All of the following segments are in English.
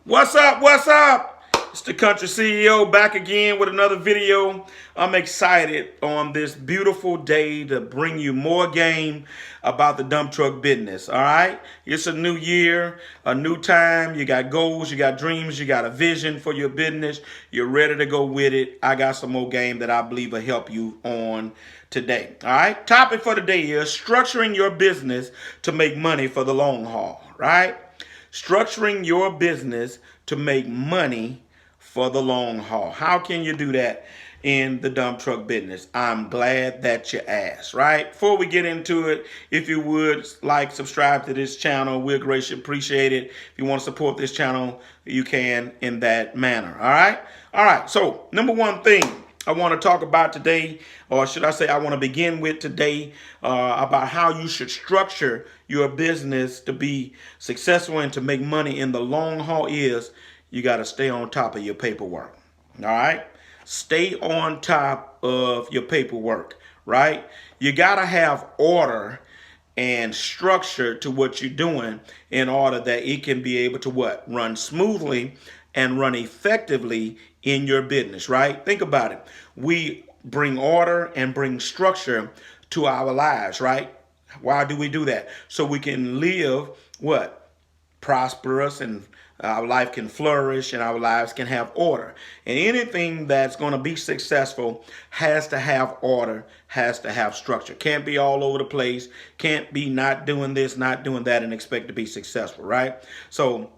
What's up? What's up? It's the Country CEO back again with another video. I'm excited on this beautiful day to bring you more game about the dump truck business. All right? It's a new year, a new time. You got goals, you got dreams, you got a vision for your business. You're ready to go with it. I got some more game that I believe will help you on today. All right? Topic for today is structuring your business to make money for the long haul. Right? Structuring your business to make money for the long haul. How can you do that in the dump truck business? I'm glad that you asked, right? Before we get into it, if you would like, subscribe to this channel, we'll greatly appreciate it. If you want to support this channel, you can in that manner, all right? All right, so number one thing I want to talk about today, or should I say I want to begin with today, about how you should structure your business to be successful and to make money in the long haul is you got to stay on top of your paperwork. All right? Stay on top of your paperwork, right? You got to have order and structure to what you're doing in order that it can be able to what? Run smoothly and run effectively in your business, right? Think about it. We bring order and bring structure to our lives, right? Why do we do that? So we can live what? Prosperous, and our life can flourish and our lives can have order. And anything that's going to be successful has to have order, has to have structure. Can't be all over the place. Can't be not doing this, not doing that and expect to be successful, right? So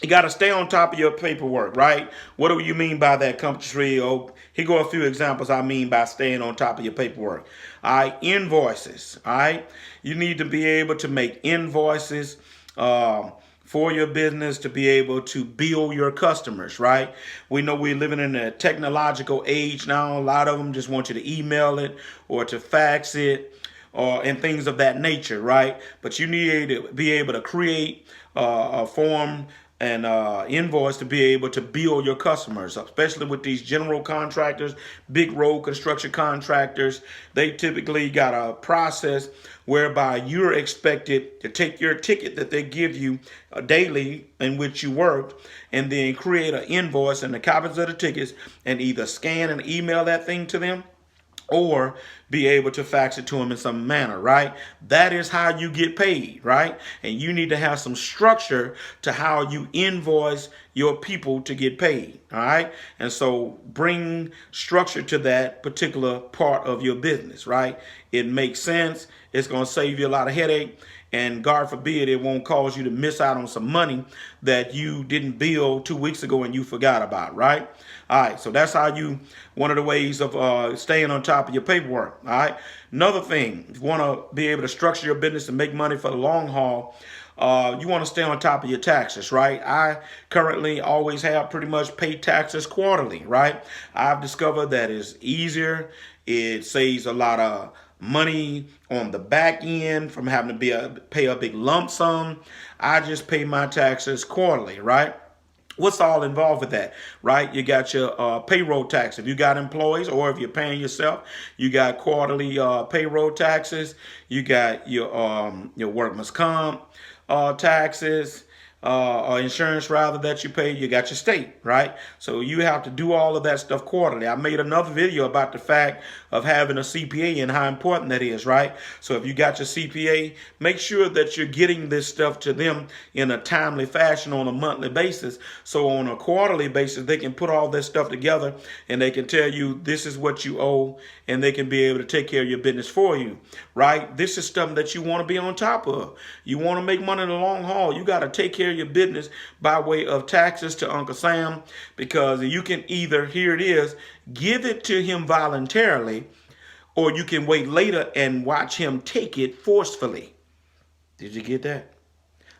you got to stay on top of your paperwork, right? What do you mean by that, Country? Oh, here go a few examples I mean by staying on top of your paperwork. All right, invoices, all right? You need to be able to make invoices, for your business to be able to bill your customers, right? We know we're living in a technological age now. A lot of them just want you to email it or to fax it or and things of that nature, right? But you need to be able to create a form and invoice to be able to bill your customers, especially with these general contractors, big road construction contractors. They typically got a process whereby you're expected to take your ticket that they give you daily in which you worked and then create an invoice and the copies of the tickets and either scan and email that thing to them or be able to fax it to them in some manner, right? That is how you get paid, right? And you need to have some structure to how you invoice your people to get paid, all right? And so bring structure to that particular part of your business, right? It makes sense. It's going to save you a lot of headache. And God forbid it won't cause you to miss out on some money that you didn't bill 2 weeks ago and you forgot about, right? All right, so that's how one of the ways of staying on top of your paperwork, all right? Another thing, if you want to be able to structure your business and make money for the long haul, you want to stay on top of your taxes, right? I currently always have pretty much paid taxes quarterly, right? I've discovered that it's easier. It saves a lot of money on the back end from having to pay a big lump sum. I just pay my taxes quarterly, right? What's all involved with that, right? You got your payroll tax. If you got employees or if you're paying yourself, you got quarterly payroll taxes. You got your workman's comp taxes, or insurance rather that you pay. You got your state, right? So you have to do all of that stuff quarterly. I made another video about the fact of having a CPA and how important that is, right? So if you got your CPA, make sure that you're getting this stuff to them in a timely fashion on a monthly basis. So on a quarterly basis, they can put all this stuff together and they can tell you this is what you owe and they can be able to take care of your business for you, right? This is stuff that you want to be on top of. You want to make money in the long haul. You got to take care of your business by way of taxes to Uncle Sam, because you can either, here it is, give it to him voluntarily, or you can wait later and watch him take it forcefully. Did you get that?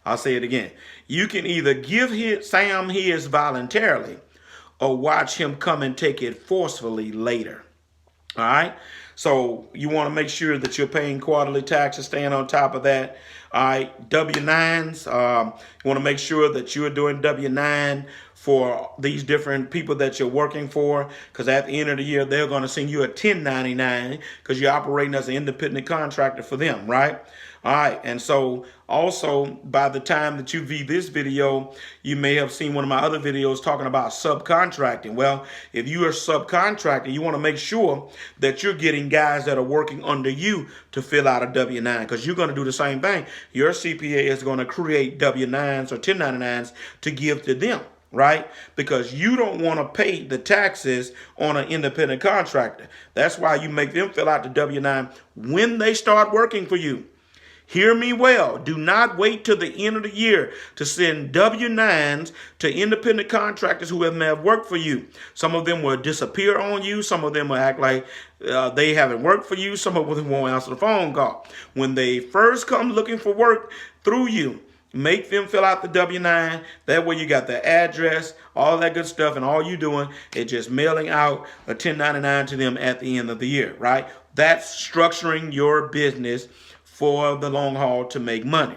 I'll say it again. You can either give Sam his voluntarily or watch him come and take it forcefully later. All right. So you want to make sure that you're paying quarterly taxes, staying on top of that. All right. W-9s. You want to make sure that you're doing W-9 for these different people that you're working for, because at the end of the year, they're going to send you a 1099 because you're operating as an independent contractor for them, right? All right, and so also by the time that you view this video, you may have seen one of my other videos talking about subcontracting. Well, if you are subcontracting, you want to make sure that you're getting guys that are working under you to fill out a W-9, because you're going to do the same thing. Your CPA is going to create W-9s or 1099s to give to them, right? Because you don't want to pay the taxes on an independent contractor. That's why you make them fill out the W-9 when they start working for you. Hear me well. Do not wait till the end of the year to send W-9s to independent contractors who may have worked for you. Some of them will disappear on you. Some of them will act like they haven't worked for you. Some of them won't answer the phone call. When they first come looking for work through you, make them fill out the W-9. That way you got the address, all that good stuff, and all you doing is just mailing out a 1099 to them at the end of the year, right? That's structuring your business for the long haul to make money.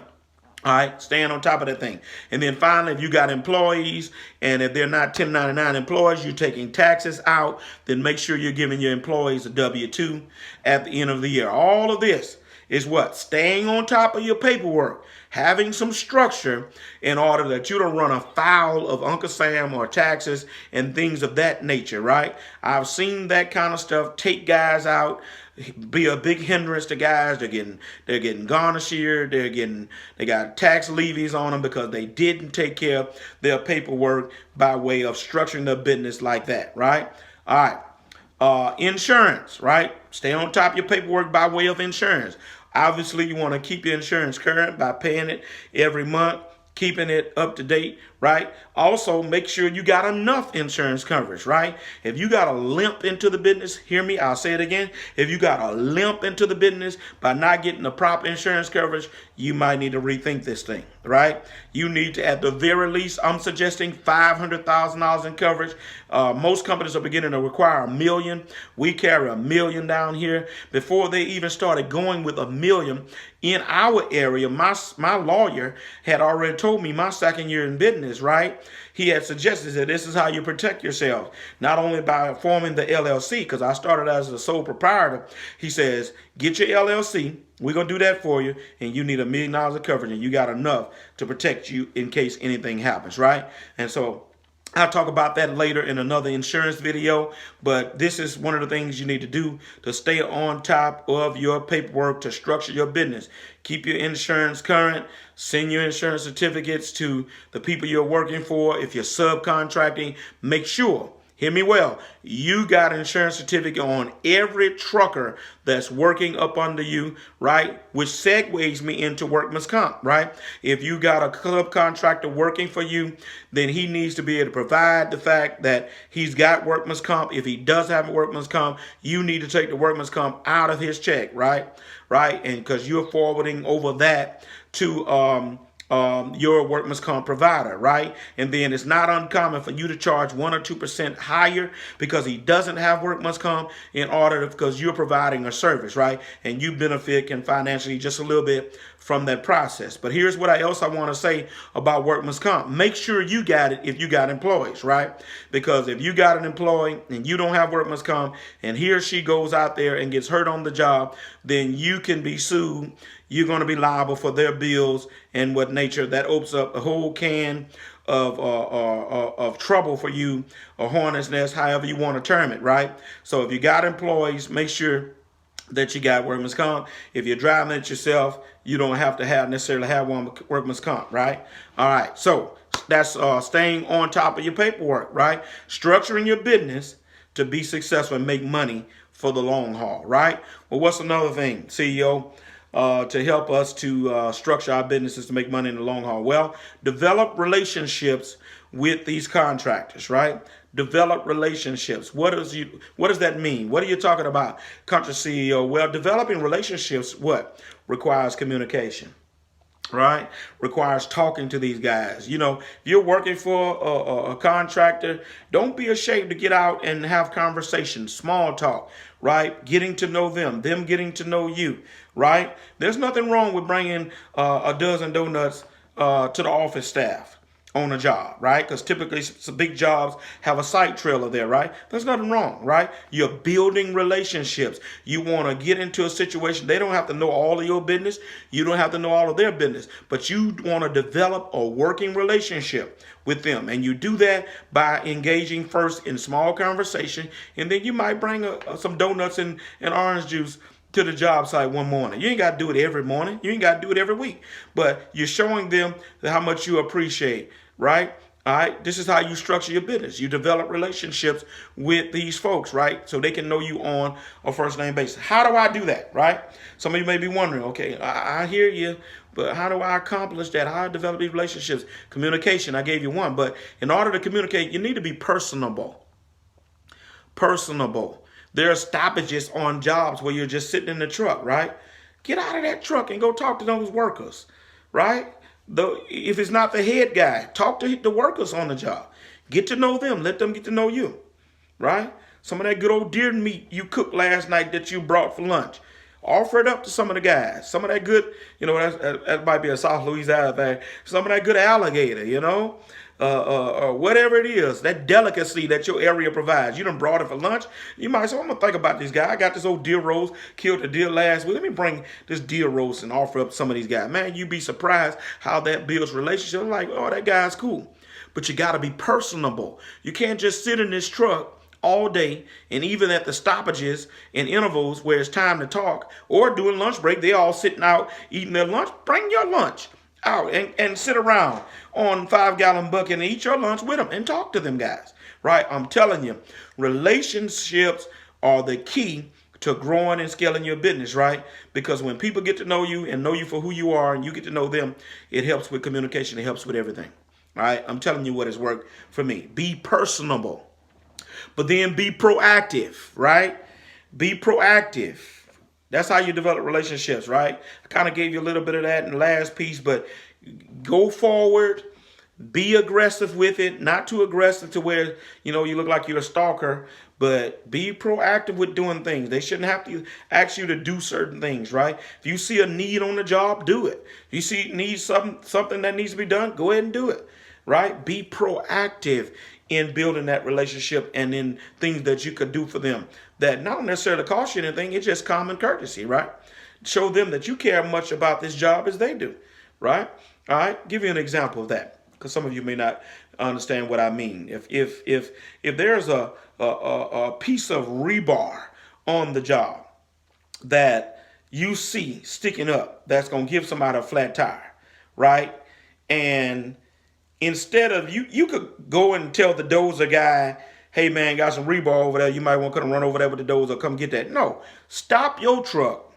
All right, staying on top of that thing. And then finally, if you got employees and if they're not 1099 employees, you're taking taxes out, then make sure you're giving your employees a W-2 at the end of the year. All of this is what? Staying on top of your paperwork, having some structure in order that you don't run afoul of Uncle Sam or taxes and things of that nature, right? I've seen that kind of stuff take guys out, be a big hindrance to guys. They're getting garnished here. They got tax levies on them because they didn't take care of their paperwork by way of structuring their business like that, right? All right. Insurance, right? Stay on top of your paperwork by way of insurance. Obviously, you want to keep your insurance current by paying it every month, keeping it up to date, right? Also, make sure you got enough insurance coverage, right? If you got a limp into the business, hear me, I'll say it again. If you got a limp into the business by not getting the proper insurance coverage, you might need to rethink this thing, right? You need to, at the very least, I'm suggesting $500,000 in coverage. Most companies are beginning to require $1 million. We carry $1 million down here. Before they even started going with $1 million in our area, my lawyer had already told me my second year in business, right? He had suggested that this is how you protect yourself, not only by forming the LLC, because I started as a sole proprietor. He says, get your LLC. We're going to do that for you, and you need $1 million of coverage, and you got enough to protect you in case anything happens, right? And so I'll talk about that later in another insurance video, but this is one of the things you need to do to stay on top of your paperwork to structure your business. Keep your insurance current, send your insurance certificates to the people you're working for. If you're subcontracting, make sure, hear me well, you got an insurance certificate on every trucker that's working up under you, right? Which segues me into workman's comp, right? If you got a subcontractor working for you, then he needs to be able to provide the fact that he's got workman's comp. If he does have a workman's comp, you need to take the workman's comp out of his check, right? Right? And because you're forwarding over that to your workman's comp provider, right? And then it's not uncommon for you to charge 1 or 2% higher because he doesn't have workman's comp in order to, because you're providing a service, right? And you benefit and financially just a little bit from that process. But here's what else I want to say about workman's comp. Make sure you got it if you got employees, right? Because if you got an employee and you don't have workman's comp and he or she goes out there and gets hurt on the job, then you can be sued. You're going to be liable for their bills and what nature. That opens up a whole can of trouble for you, a hornet's nest, however you want to term it, right? So if you got employees, make sure that you got workman's comp. If you're driving it yourself, you don't have to necessarily have one workman's comp, right? All right, so that's staying on top of your paperwork, right? Structuring your business to be successful and make money for the long haul, right? Well, what's another thing, CEO, to help us to structure our businesses to make money in the long haul? Well, develop relationships with these contractors, right? Develop relationships. What does that mean? What are you talking about, Country CEO? Well, developing relationships, what? Requires communication, right? Requires talking to these guys. You know, if you're working for a contractor, don't be ashamed to get out and have conversations, small talk, right? Getting to know them getting to know you, right? There's nothing wrong with bringing a dozen donuts to the office staff. on a job, right? Because typically some big jobs have a site trailer there, right? There's nothing wrong, right? You're building relationships. You want to get into a situation. They don't have to know all of your business. You don't have to know all of their business, but you want to develop a working relationship with them. And you do that by engaging first in small conversation, and then you might bring some donuts and orange juice to the job site one morning. You ain't got to do it every morning. You ain't got to do it every week. But you're showing them how much you appreciate, right? All right. This is how you structure your business. You develop relationships with these folks, right? So they can know you on a first name basis. How do I do that, right? Some of you may be wondering, okay, I hear you, but how do I accomplish that? How do I develop these relationships? Communication, I gave you one. But in order to communicate, you need to be personable. Personable. There are stoppages on jobs where you're just sitting in the truck, right? Get out of that truck and go talk to those workers, right? If it's not the head guy, talk to the workers on the job. Get to know them. Let them get to know you, right? Some of that good old deer meat you cooked last night that you brought for lunch, offer it up to some of the guys. Some of that good, that might be a South Louisiana thing. Some of that good alligator, whatever it is, that delicacy that your area provides. You done brought it for lunch. You might say, I'm going to think about this guy. I got this old deer roast, killed a deer last week. Let me bring this deer roast and offer up some of these guys. Man, you'd be surprised how that builds relationships. Like, oh, that guy's cool. But you got to be personable. You can't just sit in this truck all day, and even at the stoppages and intervals where it's time to talk, or during lunch break, they all sitting out eating their lunch. Bring your lunch out and sit around on 5-gallon bucket and eat your lunch with them and talk to them guys, right? I'm telling you, relationships are the key to growing and scaling your business, right? Because when people get to know you and know you for who you are and you get to know them, it helps with communication. It helps with everything, right? I'm telling you what has worked for me. Be personable, but then be proactive, right? Be proactive. That's how you develop relationships, right? I kind of gave you a little bit of that in the last piece, but go forward, be aggressive with it, not too aggressive to where, you look like you're a stalker, but be proactive with doing things. They shouldn't have to ask you to do certain things, right? If you see a need on the job, do it. If you need something that needs to be done, go ahead and do it, right? Be proactive in building that relationship and in things that you could do for them that not necessarily cost you anything. It's just common courtesy, right? Show them that you care much about this job as they do, right? All right, give you an example of that because some of you may not understand what I mean. If there's a piece of rebar on the job that you see sticking up that's going to give somebody a flat tire, right? And instead of you could go and tell the dozer guy, hey man, got some rebar over there. You might want to run over there with the dozer, come get that. No, stop your truck,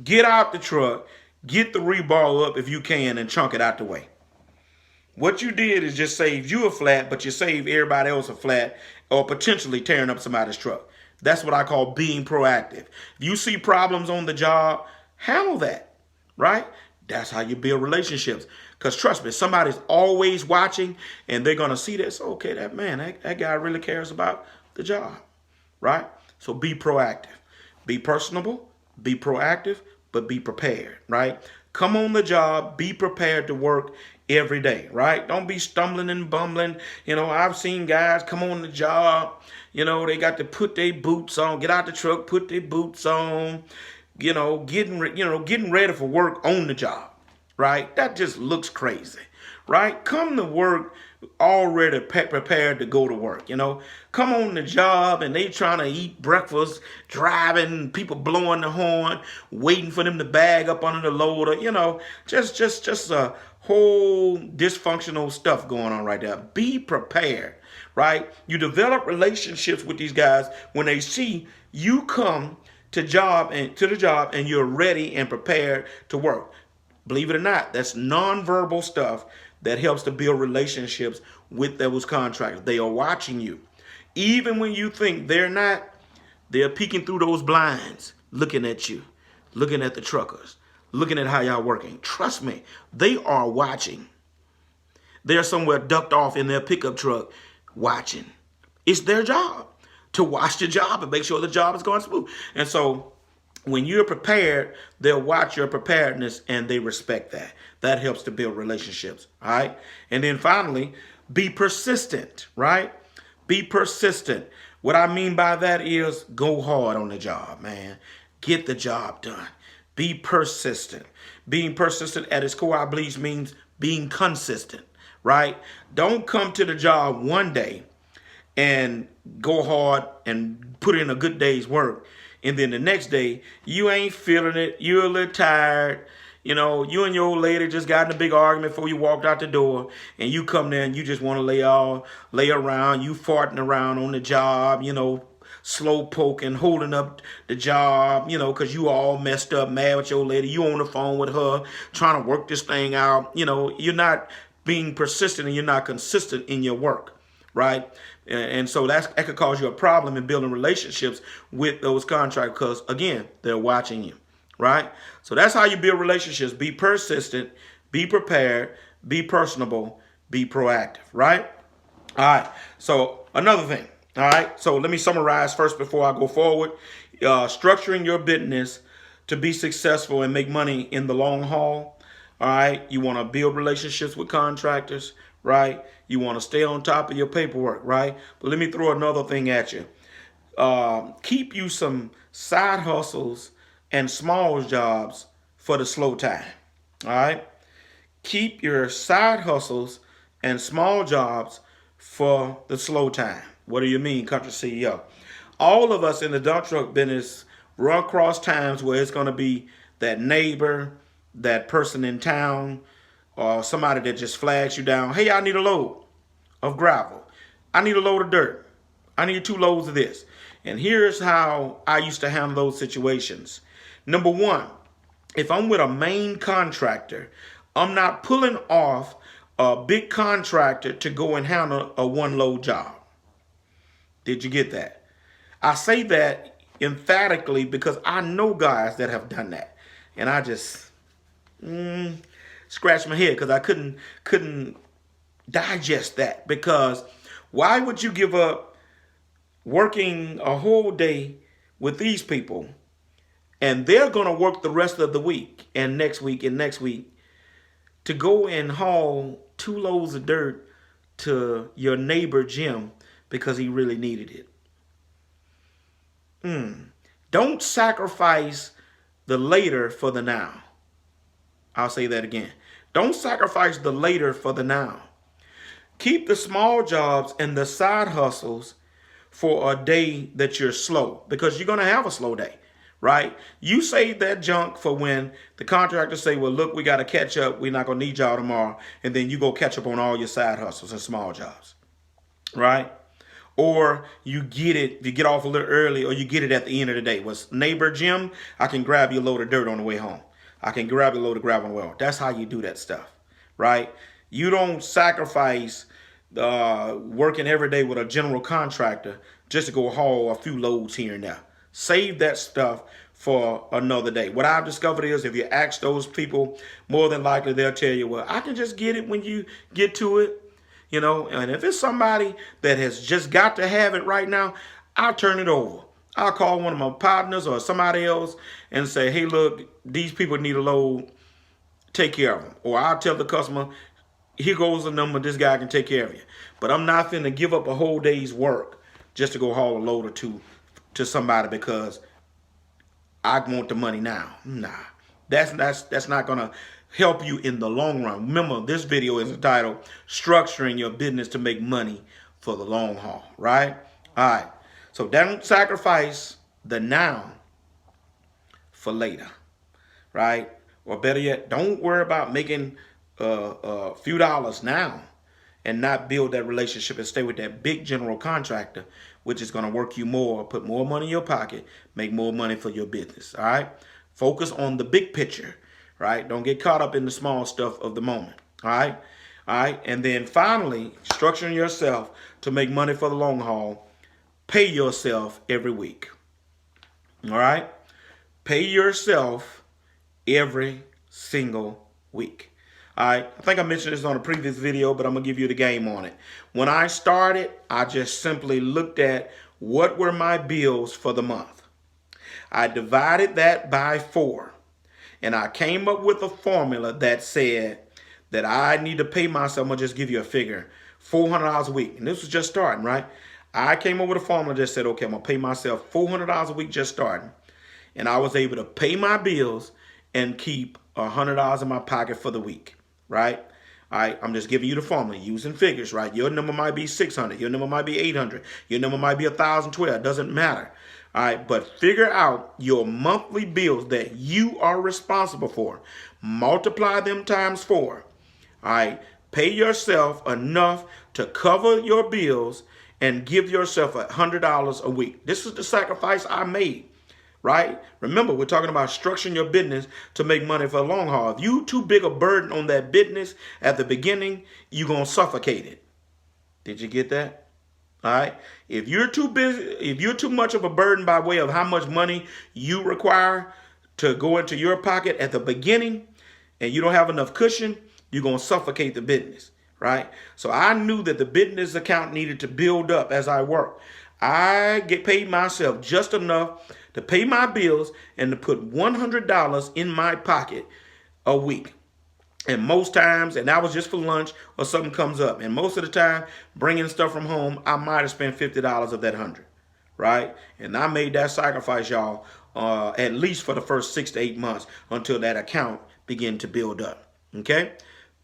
get out the truck, get the rebar up if you can and chunk it out the way. What you did is just saved you a flat, but you saved everybody else a flat or potentially tearing up somebody's truck. That's what I call being proactive. If you see problems on the job, handle that, right? That's how you build relationships. Because trust me, somebody's always watching and they're going to see this. Okay, that guy really cares about the job, right? So be proactive. Be personable, be proactive, but be prepared, right? Come on the job, be prepared to work every day, right? Don't be stumbling and bumbling. I've seen guys come on the job, they got to put their boots on, get out the truck, put their boots on, getting ready for work on the job, right? That just looks crazy, right? Come to work already prepared to go to work, Come on the job and they trying to eat breakfast, driving, people blowing the horn, waiting for them to bag up under the loader, just a whole dysfunctional stuff going on right there. Be prepared, right? You develop relationships with these guys when they see you come to the job and you're ready and prepared to work. Believe it or not, that's nonverbal stuff that helps to build relationships with those contractors. They are watching you. Even when you think they're not, they're peeking through those blinds, looking at you, looking at the truckers, looking at how y'all working. Trust me, they are watching. They're somewhere ducked off in their pickup truck watching. It's their job to watch the job and make sure the job is going smooth. And so When you're prepared, they'll watch your preparedness and they respect that. That helps to build relationships. All right. And then finally, be persistent, right? Be persistent. What I mean by that is go hard on the job, man. Get the job done. Be persistent. Being persistent at its core, I believe, means being consistent, right? Don't come to the job one day and go hard and put in a good day's work, and then the next day you ain't feeling it, you're a little tired, you and your old lady just got in a big argument before you walked out the door, and you come there and you just want to lay around, you farting around on the job, slow poking, holding up the job, because you all messed up, mad with your lady, you on the phone with her, trying to work this thing out, you're not being persistent and you're not consistent in your work, right? And so that could cause you a problem in building relationships with those contractors because, again, they're watching you, right? So that's how you build relationships. Be persistent, be prepared, be personable, be proactive, right? All right. So another thing, all right? So let me summarize first before I go forward. Structuring your business to be successful and make money in the long haul, all right? You want to build relationships with contractors, right? You want to stay on top of your paperwork, right? But let me throw another thing at you. Keep you some side hustles and small jobs for the slow time, all right? Keep your side hustles and small jobs for the slow time. What do you mean, Country CEO? All of us in the dump truck business run across times where it's going to be that neighbor, that person in town, or somebody that just flags you down. Hey, I need a load of gravel. I need a load of dirt. I need 2 loads of this. And here's how I used to handle those situations. Number one, if I'm with a main contractor, I'm not pulling off a big contractor to go and handle a 1-load job. Did you get that? I say that emphatically because I know guys that have done that. And I just scratch my head because I couldn't digest that. Because why would you give up working a whole day with these people and they're going to work the rest of the week and next week to go and haul 2 loads of dirt to your neighbor Jim because he really needed it? Don't sacrifice the later for the now. I'll say that again. Don't sacrifice the later for the now. Keep the small jobs and the side hustles for a day that you're slow, because you're going to have a slow day, right? You save that junk for when the contractors say, well, look, we got to catch up. We're not going to need y'all tomorrow. And then you go catch up on all your side hustles and small jobs, right? Or you get off a little early, or you get it at the end of the day. Was neighbor Jim, I can grab you a load of dirt on the way home. I can grab you a load of gravel on the way home. That's how you do that stuff, right? You don't sacrifice working every day with a general contractor just to go haul a few loads here and there. Save that stuff for another day. What I've discovered is if you ask those people, more than likely they'll tell you, well, I can just get it when you get to it. And if it's somebody that has just got to have it right now, I'll turn it over. I'll call one of my partners or somebody else and say, hey, look, these people need a load. Take care of them. Or I'll tell the customer, here goes the number. This guy can take care of you. But I'm not finna give up a whole day's work just to go haul a load or 2 to somebody because I want the money now. Nah, that's not gonna help you in the long run. Remember, this video is entitled Structuring Your Business to Make Money for the Long Haul, right? All right. So don't sacrifice the now for later, right? Or better yet, don't worry about making a few dollars now and not build that relationship and stay with that big general contractor, which is going to work you more, put more money in your pocket, make more money for your business, all right? Focus on the big picture, right? Don't get caught up in the small stuff of the moment, all right? All right, and then finally, structuring yourself to make money for the long haul. Pay yourself every week, all right? Pay yourself every single week. All right, I think I mentioned this on a previous video, but I'm going to give you the game on it. When I started, I just simply looked at what were my bills for the month. I divided that by 4. And I came up with a formula that said that I need to pay myself, I'm going to just give you a figure, $400 a week. And this was just starting, right? I came up with a formula that said, okay, I'm going to pay myself $400 a week just starting. And I was able to pay my bills and keep $100 in my pocket for the week, right? All right, I'm just giving you the formula, using figures, right? Your number might be 600, your number might be 800, your number might be 1,012, it doesn't matter. All right, but figure out your monthly bills that you are responsible for. Multiply them times 4. All right, pay yourself enough to cover your bills and give yourself $100 a week. This is the sacrifice I made, right? Remember, we're talking about structuring your business to make money for the long haul. If you too big a burden on that business at the beginning, you're going to suffocate it. Did you get that? All right. If you're too busy, if you're too much of a burden by way of how much money you require to go into your pocket at the beginning and you don't have enough cushion, you're going to suffocate the business, right? So I knew that the business account needed to build up as I worked. I get paid myself just enough to pay my bills and to put $100 in my pocket a week. And most times, and that was just for lunch or something comes up. And most of the time, bringing stuff from home, I might have spent $50 of that 100, right? And I made that sacrifice, y'all, at least for the first 6 to 8 months until that account began to build up, okay?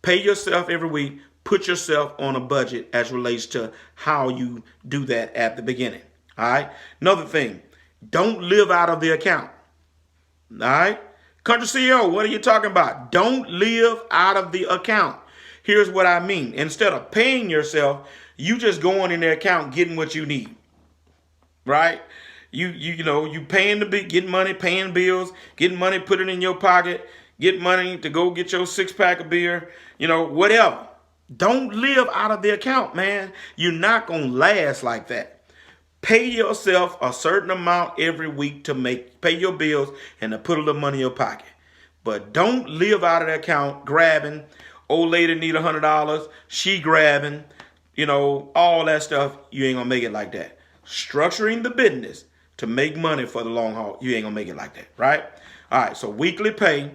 Pay yourself every week. Put yourself on a budget as relates to how you do that at the beginning, all right? Another thing, don't live out of the account, all right? Country CEO, what are you talking about? Don't live out of the account. Here's what I mean. Instead of paying yourself, you just going in the account getting what you need, right? You paying getting money, paying bills, getting money, put it in your pocket, get money to go get your 6-pack of beer, whatever. Don't live out of the account, man. You're not going to last like that. Pay yourself a certain amount every week to pay your bills and to put a little money in your pocket. But don't live out of the account grabbing. Old lady need $100. She grabbing, all that stuff. You ain't going to make it like that. Structuring the business to make money for the long haul. You ain't going to make it like that, right? All right, so weekly pay,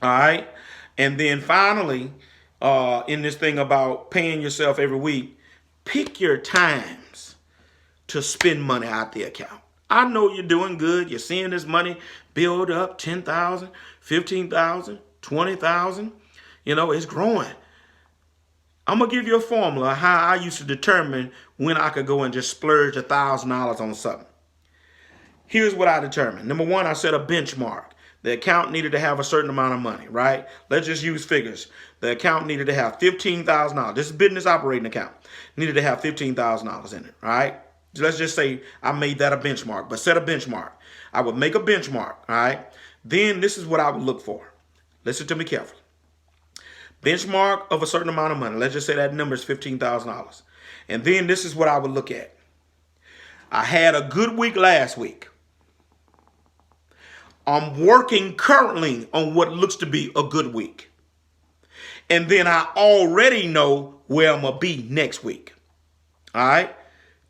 all right? And then finally, in this thing about paying yourself every week, pick your times to spend money out the account. I know you're doing good. You're seeing this money build up, 10,000, 15,000, 20,000. It's growing. I'm going to give you a formula how I used to determine when I could go and just splurge $1,000 on something. Here's what I determined. Number one, I set a benchmark. The account needed to have a certain amount of money, right? Let's just use figures. The account needed to have $15,000. This is business operating account. Needed to have $15,000 in it, right? Let's just say I made that a benchmark, but set a benchmark. I would make a benchmark, all right? Then this is what I would look for. Listen to me carefully. Benchmark of a certain amount of money. Let's just say that number is $15,000. And then this is what I would look at. I had a good week last week. I'm working currently on what looks to be a good week. And then I already know where I'm going to be next week. All right?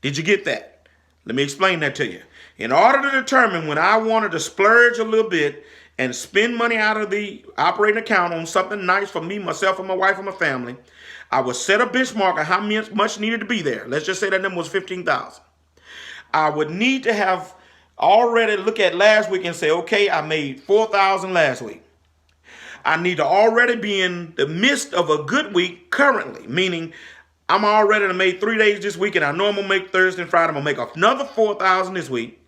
Did you get that? Let me explain that to you. In order to determine when I wanted to splurge a little bit and spend money out of the operating account on something nice for me, myself, and my wife, and my family, I would set a benchmark of how much needed to be there. Let's just say that number was $15,000. I would need to have already look at last week and say, okay, I made $4,000 last week. I need to already be in the midst of a good week currently, meaning I'm already made 3 days this week, and I know I'm going to make Thursday and Friday. I'm going to make another $4,000 this week.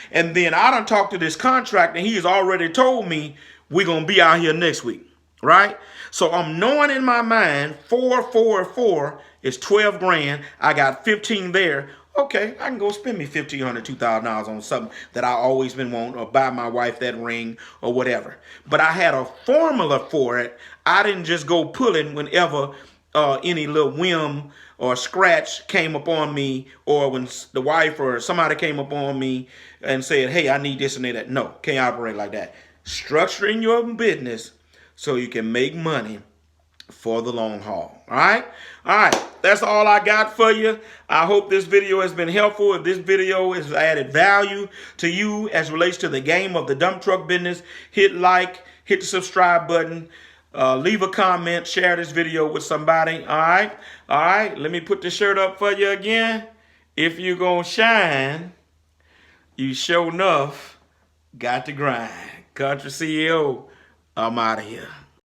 And then I done talked to this contractor, and he has already told me we're going to be out here next week, right? So I'm knowing in my mind 4 is 12 grand. I got 15 there. Okay, I can go spend me $1,500, $2,000 on something that I always been wanting, or buy my wife that ring or whatever. But I had a formula for it. I didn't just go pulling whenever any little whim or scratch came upon me, or when the wife or somebody came upon me and said, hey, I need this and that. No, can't operate like that. Structuring your business so you can make money for the long haul. All right. That's all I got for you. I hope this video has been helpful. If this video has added value to you as relates to the game of the dump truck business, hit like, hit the subscribe button, leave a comment, share this video with somebody. All right. Let me put the shirt up for you again. If you're gonna shine, you sure enough got to grind. Country CEO, I'm out of here.